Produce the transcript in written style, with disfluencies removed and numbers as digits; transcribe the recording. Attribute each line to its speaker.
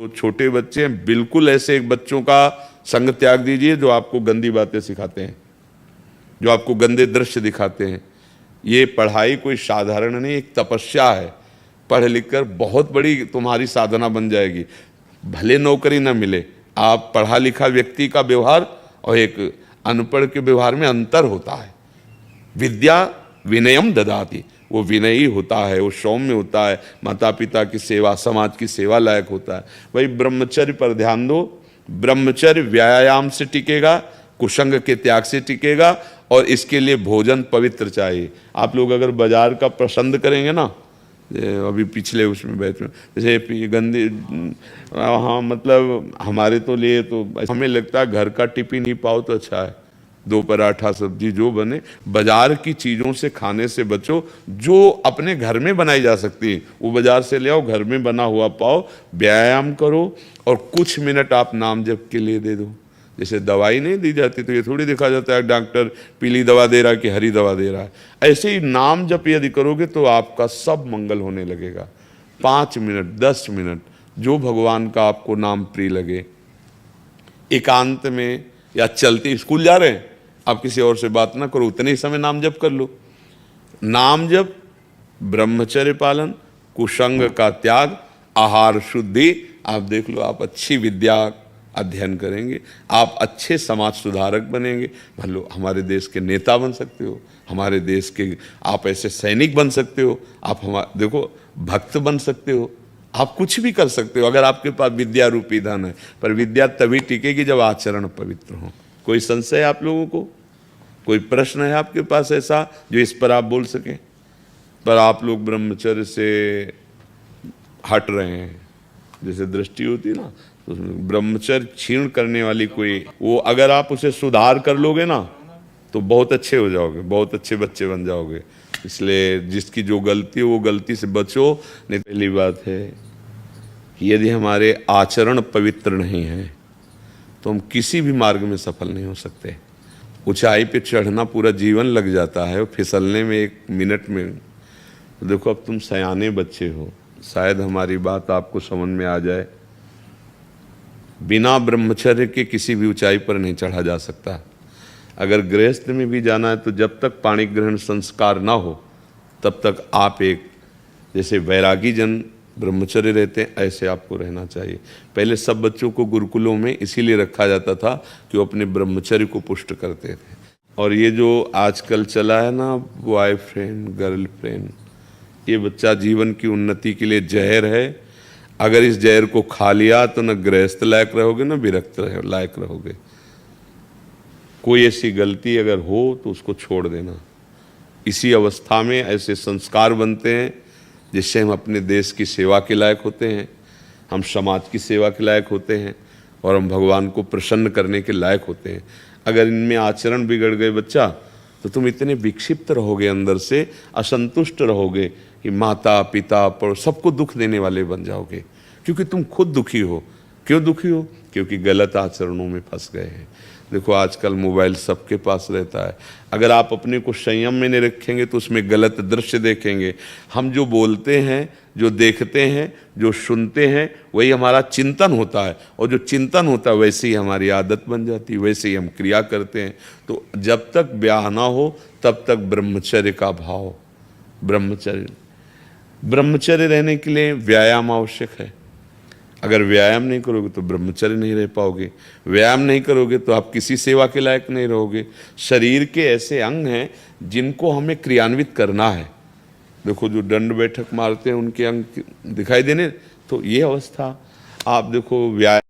Speaker 1: छोटे बच्चे हैं, बिल्कुल ऐसे एक बच्चों का संग त्याग दीजिए जो आपको गंदी बातें सिखाते हैं, जो आपको गंदे दृश्य दिखाते हैं। ये पढ़ाई कोई साधारण नहीं, एक तपस्या है। पढ़ लिख कर बहुत बड़ी तुम्हारी साधना बन जाएगी। भले नौकरी ना मिले, आप पढ़ा लिखा व्यक्ति का व्यवहार और एक अनपढ़ के व्यवहार में अंतर होता है। विद्या विनयम ददाति, वो विनयी होता है, वो सौम्य होता है, माता पिता की सेवा, समाज की सेवा लायक होता है। वही ब्रह्मचर्य पर ध्यान दो। ब्रह्मचर्य व्यायाम से टिकेगा, कुसंग के त्याग से टिकेगा, और इसके लिए भोजन पवित्र चाहिए। आप लोग अगर बाजार का पसंद करेंगे ना, अभी पिछले उसमें बैठ में जैसे गंदी, हाँ मतलब हमारे तो लिए तो हमें लगता है घर का टिफिन ही पाओ तो अच्छा है, 2 पराठा सब्जी जो बने। बाजार की चीज़ों से खाने से बचो, जो अपने घर में बनाई जा सकती है वो बाजार से ले आओ, घर में बना हुआ पाओ। व्यायाम करो और कुछ मिनट आप नाम जप के लिए दे दो। जैसे दवाई नहीं दी जाती तो ये थोड़ी देखा जाता है डॉक्टर पीली दवा दे रहा है कि हरी दवा दे रहा है। ऐसे ही नाम जप यदि करोगे तो आपका सब मंगल होने लगेगा। 5 मिनट 10 मिनट जो भगवान का आपको नाम प्रिय लगे, एकांत में या चलते, स्कूल जा रहे हैं आप किसी और से बात ना करो, उतने ही समय नाम जप कर लो। नाम जप, ब्रह्मचर्य पालन, कुसंग का त्याग, आहार शुद्धि, आप देख लो आप अच्छी विद्या अध्ययन करेंगे, आप अच्छे समाज सुधारक बनेंगे। मान लो हमारे देश के नेता बन सकते हो, हमारे देश के आप ऐसे सैनिक बन सकते हो, आप हमारे देखो भक्त बन सकते हो, आप कुछ भी कर सकते हो अगर आपके पास विद्या रूपी धन है। पर विद्या तभी टिकेगी जब आचरण पवित्र हो। कोई संशय है आप लोगों को? कोई प्रश्न है आपके पास ऐसा जो इस पर आप बोल सकें? पर आप लोग ब्रह्मचर्य से हट रहे हैं। जैसे दृष्टि होती है ना, तो ब्रह्मचर्य क्षीण करने वाली कोई, वो अगर आप उसे सुधार कर लोगे ना तो बहुत अच्छे हो जाओगे, बहुत अच्छे बच्चे बन जाओगे। इसलिए जिसकी जो गलती है वो गलती से बचो। नहीं, पहली बात है कि यदि हमारे आचरण पवित्र नहीं है तो हम किसी भी मार्ग में सफल नहीं हो सकते। ऊंचाई पे चढ़ना पूरा जीवन लग जाता है, और फिसलने में 1 मिनट में। तो देखो अब तुम सयाने बच्चे हो, शायद हमारी बात आपको समझ में आ जाए। बिना ब्रह्मचर्य के किसी भी ऊंचाई पर नहीं चढ़ा जा सकता। अगर गृहस्थ में भी जाना है तो जब तक पाणी ग्रहण संस्कार ना हो तब तक आप एक, जैसे वैरागी जन ब्रह्मचर्य रहते हैं ऐसे आपको रहना चाहिए। पहले सब बच्चों को गुरुकुलों में इसीलिए रखा जाता था कि वो अपने ब्रह्मचर्य को पुष्ट करते थे। और ये जो आजकल चला है ना बॉयफ्रेंड गर्लफ्रेंड, ये बच्चा जीवन की उन्नति के लिए जहर है। अगर इस जहर को खा लिया तो न गृहस्थ लायक रहोगे न विरक्त लायक रहोगे। कोई ऐसी गलती अगर हो तो उसको छोड़ देना। इसी अवस्था में ऐसे संस्कार बनते हैं जिससे हम अपने देश की सेवा के लायक होते हैं, हम समाज की सेवा के लायक होते हैं, और हम भगवान को प्रसन्न करने के लायक होते हैं। अगर इनमें आचरण बिगड़ गए बच्चा तो तुम इतने विक्षिप्त रहोगे, अंदर से असंतुष्ट रहोगे कि माता पिता पर सबको दुख देने वाले बन जाओगे, क्योंकि तुम खुद दुखी हो। क्यों दुखी हो? क्योंकि गलत आचरणों में फंस गए हैं। देखो आजकल मोबाइल सबके पास रहता है, अगर आप अपने को संयम में नहीं रखेंगे तो उसमें गलत दृश्य देखेंगे। हम जो बोलते हैं, जो देखते हैं, जो सुनते हैं, वही हमारा चिंतन होता है, और जो चिंतन होता है वैसे ही हमारी आदत बन जाती है, वैसे ही हम क्रिया करते हैं। तो जब तक ब्याह ना हो तब तक ब्रह्मचर्य का भाव, ब्रह्मचर्य रहने के लिए व्यायाम आवश्यक है। अगर व्यायाम नहीं करोगे तो ब्रह्मचर्य नहीं रह पाओगे, व्यायाम नहीं करोगे तो आप किसी सेवा के लायक नहीं रहोगे। शरीर के ऐसे अंग हैं जिनको हमें क्रियान्वित करना है। देखो जो दंड बैठक मारते हैं उनके अंग दिखाई देने, तो ये अवस्था आप देखो व्यायाम